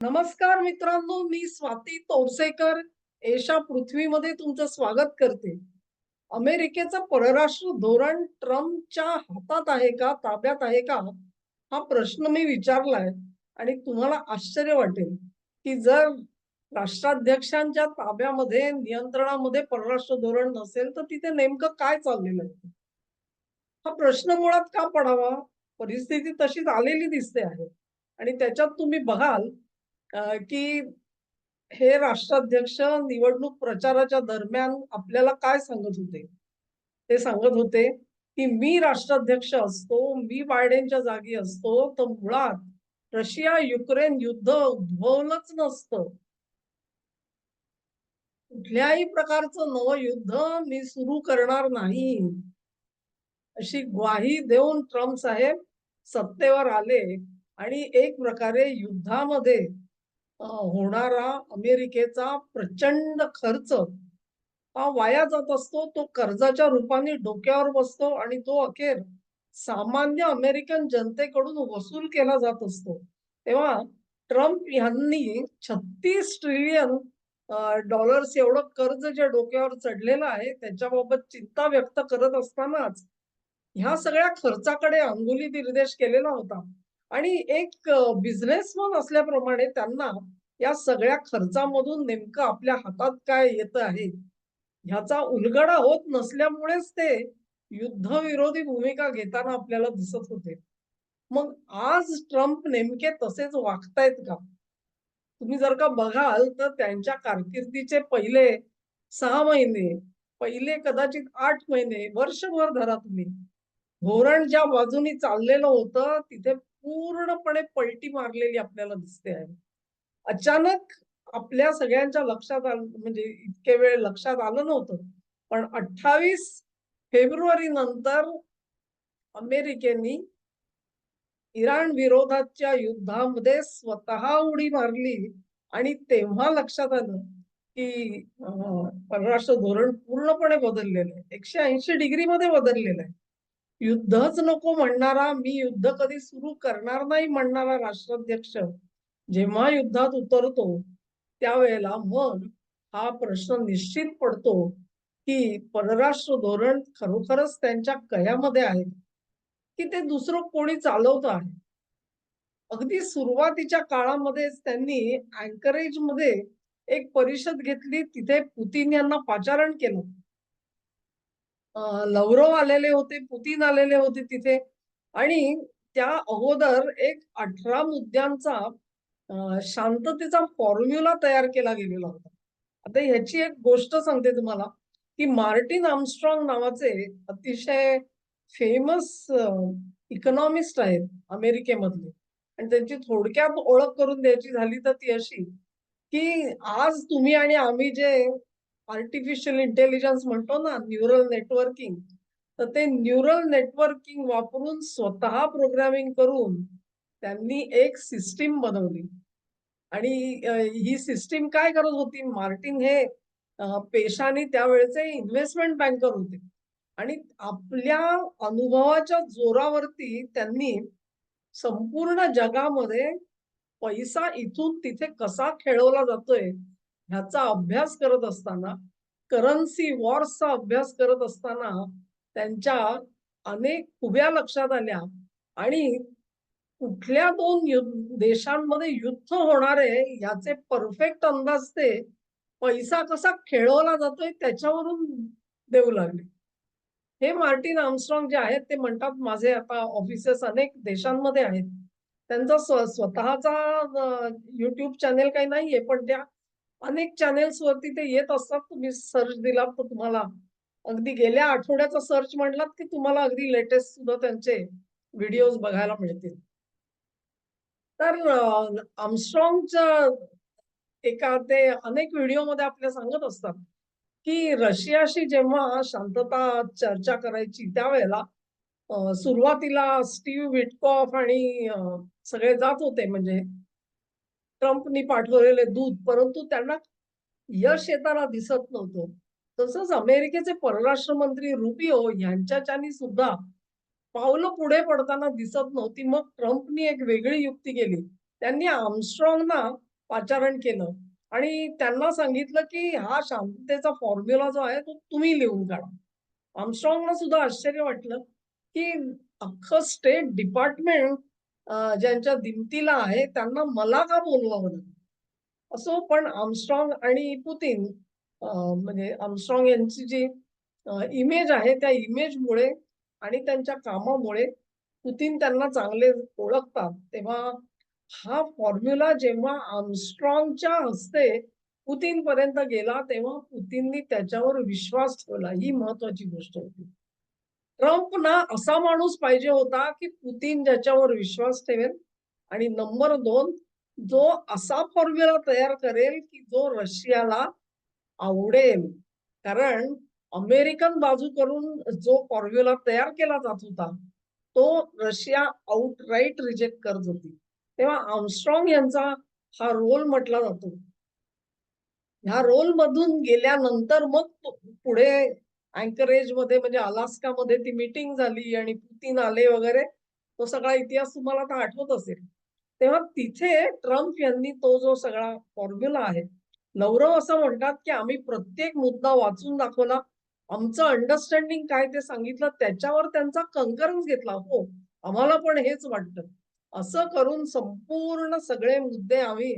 नमस्कार मित्रांनो, मी स्वाती तोरसेकर एशा पृथ्वीमध्ये तुमचं स्वागत करते. अमेरिकेचं परराष्ट्र धोरण ट्रम्पच्या हातात आहे का, ताब्यात आहे का? हा प्रश्न मी विचारलाय आणि तुम्हाला आश्चर्य वाटेल, की जर राष्ट्राध्यक्षांच्या ताब्यामध्ये, नियंत्रणामध्ये परराष्ट्र धोरण नसेल, तर तिथे नेमकं काय चाललेलं आहे? हा प्रश्न मुळात का पडावा? परिस्थिती तशीच आलेली दिसते आहे आणि त्याच्यात तुम्ही बघाल की हे राष्ट्राध्यक्ष निवडणूक प्रचाराच्या दरम्यान आपल्याला काय सांगत होते? ते सांगत होते, की मी राष्ट्राध्यक्ष असतो, मी बायडेनच्या जागी असतो, तर मुळात रशिया-युक्रेन युद्ध उद्भवलंच नसतं. कुठल्याही प्रकारचं नवं युद्ध मी सुरू करणार नाही. अशी ग्वाही देऊन ट्रम्प साहेब सत्तेवर आले आणि एक प्रकारे युद्धामध्ये होणारा अमेरिकेचा प्रचंड खर्च हा वाया जात असतो. तो कर्जाच्या रूपाने डोक्यावर बसतो आणि तो अखेर सामान्य अमेरिकन जनतेकडून वसूल केला जात असतो. तेव्हा ट्रम्प यांनी 36 ट्रिलियन डॉलर्स एवढं कर्ज जे डोक्यावर चढलेलं आहे त्याच्याबाबत चिंता व्यक्त करत असतानाच ह्या सगळ्या खर्चाकडे अंगुली निर्देश केलेला होता आणि एक बिझनेसमन असल्याप्रमाणे त्यांना या सगळ्या खर्चामधून नेमकं आपल्या हातात काय येतं आहे ह्याचा उलगडा होत नसल्यामुळेच ते युद्धविरोधी भूमिका घेताना आपल्याला दिसत होते. मग आज ट्रम्प नेमके तसेच वागतायत का? तुम्ही जर का बघाल तर त्यांच्या कारकिर्दीचे पहिले 6 महिने, पहिले कदाचित 8 महिने, वर्षभर धरा तुम्ही. धोरण ज्या बाजूनी चाललेलं होतं तिथे पूर्णपणे पलटी मारलेली आपल्याला दिसते आहे. अचानक आपल्या सगळ्यांच्या लक्षात आलं म्हणजे इतके वेळ लक्षात आलं नव्हतं. पण 28 फेब्रुवारी नंतर अमेरिकेने इराण विरोधाच्या युद्धामध्ये स्वतः उडी मारली आणि तेव्हा लक्षात आलं की परराष्ट्र धोरण पूर्णपणे बदललेलं आहे. 180 डिग्री मध्ये बदललेलं आहे. युद्धच नको म्हणणारा, मी युद्ध कधी सुरू करणार नाही म्हणणारा राष्ट्राध्यक्ष जेव्हा युद्धात उतरतो त्यावेळेला मग हा प्रश्न निश्चित पडतो की परराष्ट्र धोरण खरोखरच त्यांच्या कयामध्ये आहे की ते दुसरं कोणी चालवतं आहे. अगदी सुरुवातीच्या काळामध्येच त्यांनी अँकरेज मध्ये एक परिषद घेतली, तिथे पुतीन यांना पाचारण केलं. लव्हरोव आलेले होते, पुतीन आलेले होते तिथे आणि त्या अगोदर एक 18 मुद्द्यांचा शांततेचा फॉर्म्युला तयार केला गेलेला होता. आता ह्याची एक गोष्ट सांगते तुम्हाला, की मार्टिन आर्मस्ट्रॉंग नावाचे अतिशय फेमस इकॉनॉमिस्ट आहेत अमेरिकेमधले आणि त्यांची थोडक्यात ओळख करून द्यायची झाली तर ती अशी, की आज तुम्ही आणि आम्ही जे आर्टिफिशियल इंटेलिजन्स म्हणतो ना, न्यूरल नेटवर्किंग, तर ते न्यूरल नेटवर्किंग वापरून स्वतः प्रोग्रामिंग करून त्यांनी एक सिस्टीम बनवली आणि ही सिस्टीम काय करत होती? मार्टिन हे पेशाने त्यावेळेचे इन्व्हेस्टमेंट बँकर होते आणि आपल्या अनुभवाच्या जोरावरती त्यांनी संपूर्ण जगामध्ये पैसा इथून तिथे कसा खेळवला जातोय ह्याचा अभ्यास करत असताना, करन्सी वॉर्सचा अभ्यास करत असताना त्यांच्या अनेक खुब्या लक्षात आल्या आणि कुठल्या देशांमध्ये युद्ध होणार आहे याचे परफेक्ट अंदाज ते पैसा कसा खेळवला जातोय त्याच्यावरून देऊ लागले. हे मार्टिन आर्मस्ट्रॉंग जे आहेत ते म्हणतात, माझे आता ऑफिसेस अनेक देशांमध्ये आहेत. त्यांचा स्वतःचा YouTube चॅनेल काही नाहीये, पण त्या अनेक चॅनेल्स वरती ते येत असतात. तुम्ही सर्च दिलात तर तुम्हाला अगदी गेल्या आठवड्याचा सर्च म्हटलात की तुम्हाला अगदी लेटेस्ट सुद्धा त्यांचे व्हिडिओज बघायला मिळतील. तर आर्मस्ट्रॉंगच्या एका ते अनेक व्हिडिओमध्ये आपल्याला सांगत असतात, की रशियाशी जेव्हा शांतता चर्चा करायची त्यावेळेला सुरुवातीला स्टीव्ह विटकॉफ आणि सगळे जात होते म्हणजे ट्रम्पनी पाठवलेले दूत, परंतु त्यांना यश येताना दिसत नव्हतं. तसंच अमेरिकेचे परराष्ट्र मंत्री रुबियो यांच्याच्यानी सुद्धा पावलं पुढे पडताना दिसत नव्हती. मग ट्रम्पनी एक वेगळी युक्ती केली. त्यांनी आर्मस्ट्रॉंगना पाचारण केलं आणि त्यांना सांगितलं, की हा शांततेचा फॉर्म्युला जो आहे तो तुम्ही लिहून काढा. आर्मस्ट्रॉंगना सुद्धा आश्चर्य वाटलं, की अख्खं स्टेट डिपार्टमेंट ज्यांच्या दिमतीला आहे त्यांना मला का बोलवावं लागलं? असो पण आर्मस्ट्रॉंग आणि पुतिन म्हणजे आर्मस्ट्रॉंग यांची जी इमेज आहे त्या इमेजमुळे आणि त्यांच्या कामामुळे पुतिन त्यांना चांगले ओळखतात. तेव्हा हा फॉर्म्युला जेव्हा आर्मस्ट्रॉंगच्या हस्ते पुतिनपर्यंत गेला, तेव्हा पुतिननी त्याच्यावर विश्वास ठेवला. ही महत्वाची गोष्ट होती. ट्रम्प ना असा माणूस पाहिजे होता, की पुतिन ज्याच्यावर विश्वास ठेवेल आणि नंबर 2 जो असा फॉर्म्युला तयार करेल, की जो रशियाला आवडेल. कारण अमेरिकन बाजू करून जो फॉर्म्युला तयार केला जात होता, तो रशिया आउटराइट रिजेक्ट करत होती. तेव्हा आर्मस्ट्रॉंग यांचा हा रोल म्हटला जातो. ह्या रोलमधून गेल्यानंतर मग पुढे अँकरेजमध्ये म्हणजे अलास्कामध्ये ती मीटिंग झाली आणि पुतिन आले वगैरे. तो सगळा इतिहास तुम्हाला आता आठवत असेल. तेव्हा तिथे ट्रम्प यांनी तो जो सगळा फॉर्म्युला आहे, लव्हरोव असं म्हणतात, की आम्ही प्रत्येक मुद्दा वाचून दाखवला. आमचं अंडरस्टँडिंग काय ते सांगितलं. त्याच्यावर त्यांचा कन्करन्स घेतला. हो, आम्हाला पण हेच वाटतं. असं करून संपूर्ण सगळे मुद्दे आम्ही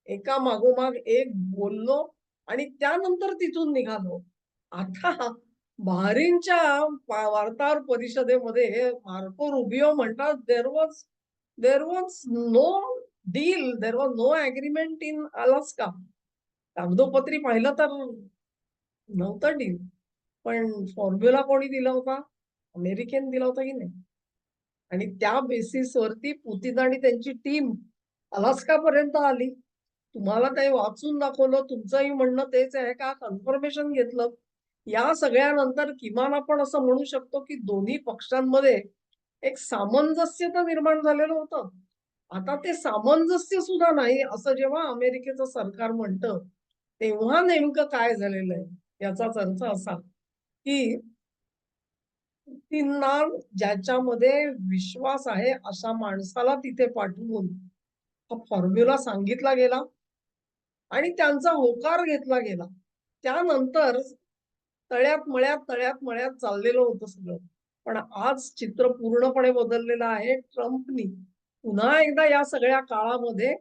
एका मागोमाग एक बोललो आणि त्यानंतर तिथून निघालो. आता बहारीनच्या वार्ताहर परिषदेमध्ये मार्को रुबियो म्हणतात, there was no deal, there was no agreement in Alaska. कागदोपत्री पाहिलं तर नव्हतं डील. पण फॉर्म्युला कोणी दिला होता? अमेरिकेने दिला होता की नाही? आणि त्या बेसिसवरती पुतिन आणि त्यांची टीम अलास्कापर्यंत आली. तुम्हाला काही वाचून दाखवलं, तुमचंही म्हणणं तेच आहे का? कन्फर्मेशन घेतलं. या सगळ्यानंतर किमान आपण असं म्हणू शकतो, की दोन्ही पक्षांमध्ये एक सामंजस्य तर निर्माण झालेलं होतं. आता ते सामंजस्य सुद्धा नाही असं जेव्हा अमेरिकेचं सरकार म्हणतं, तेव्हा नेमकं काय झालेलं आहे? याचाच अर्थ असा, की पुतिनना ज्याच्यामध्ये विश्वास आहे अशा माणसाला तिथे पाठवून हा फॉर्म्युला सांगितला गेला आणि त्यांचा होकार घेतला गेला. त्यानंतर तळ्यात मळ्यात चाललेलं होतं सगळं. पण आज चित्र पूर्णपणे बदललेलं आहे. ट्रम्पनी पुन्हा एकदा या सगळ्या काळामध्ये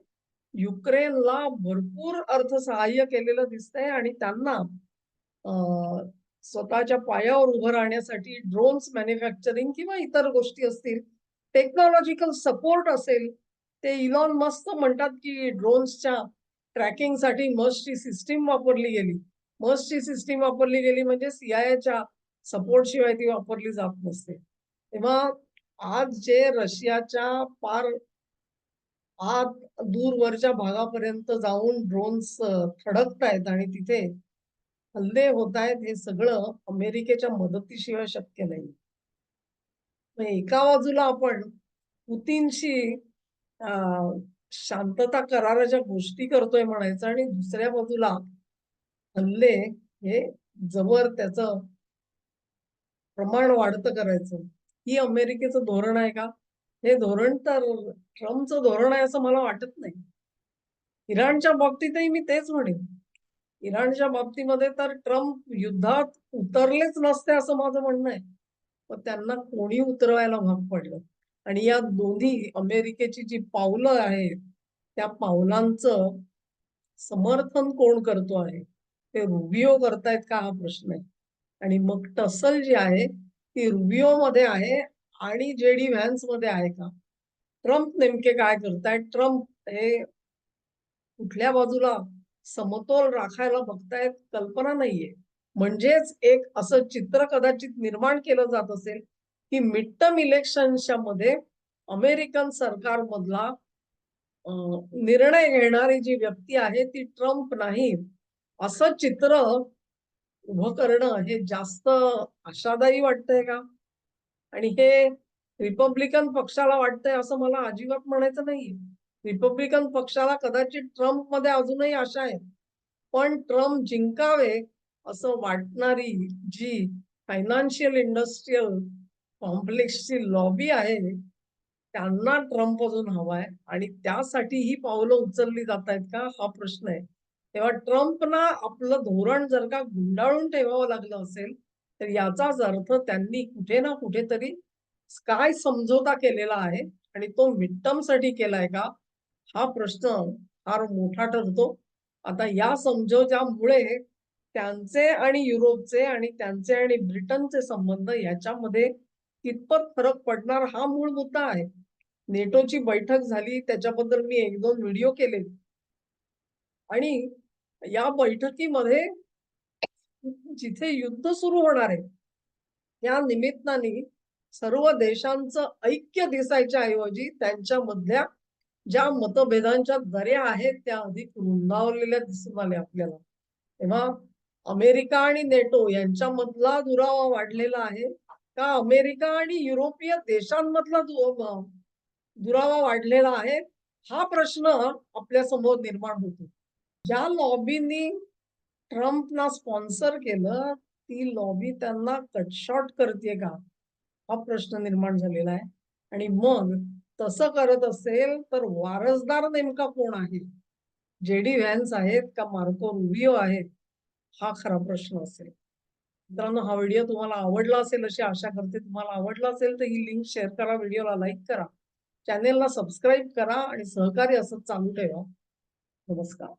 युक्रेनला भरपूर अर्थसहाय्य केलेलं दिसतंय आणि त्यांना अ, स्वतःच्या पायावर उभं राहण्यासाठी ड्रोन्स मॅन्युफॅक्चरिंग किंवा इतर गोष्टी असतील, टेक्नॉलॉजिकल सपोर्ट असेल. ते इलॉन मस्क म्हणतात, की ड्रोन्सच्या ट्रॅकिंगसाठी मस्कची सिस्टीम वापरली गेली. मस्कची सिस्टीम वापरली गेली म्हणजे सीआयएच्या सपोर्ट शिवाय ती वापरली जात नसते. तेव्हा आज जे रशियाच्या पार आत दूरवरच्या भागापर्यंत जाऊन ड्रोन्स थडकतायत आणि तिथे हल्ले होत आहेत, हे सगळं अमेरिकेच्या मदतीशिवाय शक्य नाही. मग एका बाजूला आपण पुतीनशी अ, शांतता कराराच्या गोष्टी करतोय म्हणायचं आणि दुसऱ्या बाजूला हल्ले हे जबर त्याचं प्रमाण वाढतं करायचं. ही अमेरिकेचं धोरण आहे का? हे धोरण तर ट्रम्पचं धोरण आहे असं मला वाटत नाही. इराणच्या बाबतीतही मी तेच म्हणेन. इराणच्या बाबतीमध्ये तर ट्रम्प युद्धात उतरलेच नसते असं माझं म्हणणं आहे. पण त्यांना कोणी उतरवायला भाग पडलं. आणि या दोन्ही अमेरिकेची जी पावलं आहेत, त्या पावलांचं समर्थन कोण करतो आहे? ते रुबियो करतायत का हा प्रश्न आहे. आणि मग टसल जी आहे ती रुबियोमध्ये आहे आणि जेडी व्हॅन्समध्ये आहे का? ट्रम्प नेमके काय करतायत? ट्रम्प हे कुठल्या बाजूला समतोल राखायला बघतायत कल्पना नाहीये. म्हणजेच एक असं चित्र कदाचित निर्माण केलं जात असेल, की मिड टर्म इलेक्शनच्या मध्ये अमेरिकन सरकारमधला अ, निर्णय घेणारी जी व्यक्ती आहे ती ट्रम्प नाही. असं चित्र उभं करणं हे जास्त आशादायी वाटतंय का? आणि हे रिपब्लिकन पक्षाला वाटतंय असं मला अजिबात म्हणायचं नाहीये. रिपब्लिकन पक्षाला कदाचित ट्रम्पमध्ये अजूनही आशा आहे. पण ट्रम्प जिंकावे असं वाटणारी जी फायनान्शियल इंडस्ट्रियल कॉम्प्लेक्सची लॉबी आहे, त्यांना ट्रम्प अजून हवाय आणि त्यासाठी ही पावलं उचलली जात आहेत का हा प्रश्न आहे. तेव्हा ट्रम्पना आपलं धोरण जर का गुंडाळून ठेवावं लागलं असेल तर याचाच अर्थ त्यांनी कुठे ना कुठेतरी काय समझोता केलेला आहे आणि तो मिडटर्मसाठी केलाय का हा प्रश्न फार मोठा ठरतो. आता या समझोत्यामुळे त्यांचे आणि युरोपचे आणि त्यांचे आणि ब्रिटनचे संबंध याच्यामध्ये कितपत फरक पडणार हा मूळ मुद्दा आहे. नेटोची बैठक झाली त्याच्याबद्दल मी 1-2 व्हिडिओ केले आणि या बैठकीमध्ये जिथे युद्ध सुरू होणार आहे त्या निमित्ताने सर्व देशांचं ऐक्य दिसायच्या ऐवजी त्यांच्यामधल्या ज्या मतभेदांच्या दऱ्या आहेत त्या अधिक रुंदावलेल्या दिसून आल्या आपल्याला. तेव्हा अमेरिका आणि नेटो यांच्यामधला दुरावा वाढलेला आहे का अमेरिका आणि युरोपीय देशांमधला दुरावा वाढलेला आहे हा प्रश्न आपल्या समोर निर्माण होतो. ज्या लॉबीनी ट्रम्पना स्पॉन्सर केलं ती लॉबी त्यांना कटशॉट करते का हा प्रश्न निर्माण झालेला आहे. आणि मग तसं करत असेल तर वारसदार नेमका कोण आहे. जेडी व्हॅन्स आहेत का मार्को रुबियो आहेत हा खरा प्रश्न असेल. मित्रांनो हा व्हिडिओ तुम्हाला आवडला असेल अशी आशा करते. तुम्हाला आवडला असेल तर ही लिंक शेअर करा, व्हिडिओला लाईक करा, चॅनेलला सबस्क्राईब करा आणि सहकार्य असंच चालू ठेवा. नमस्कार.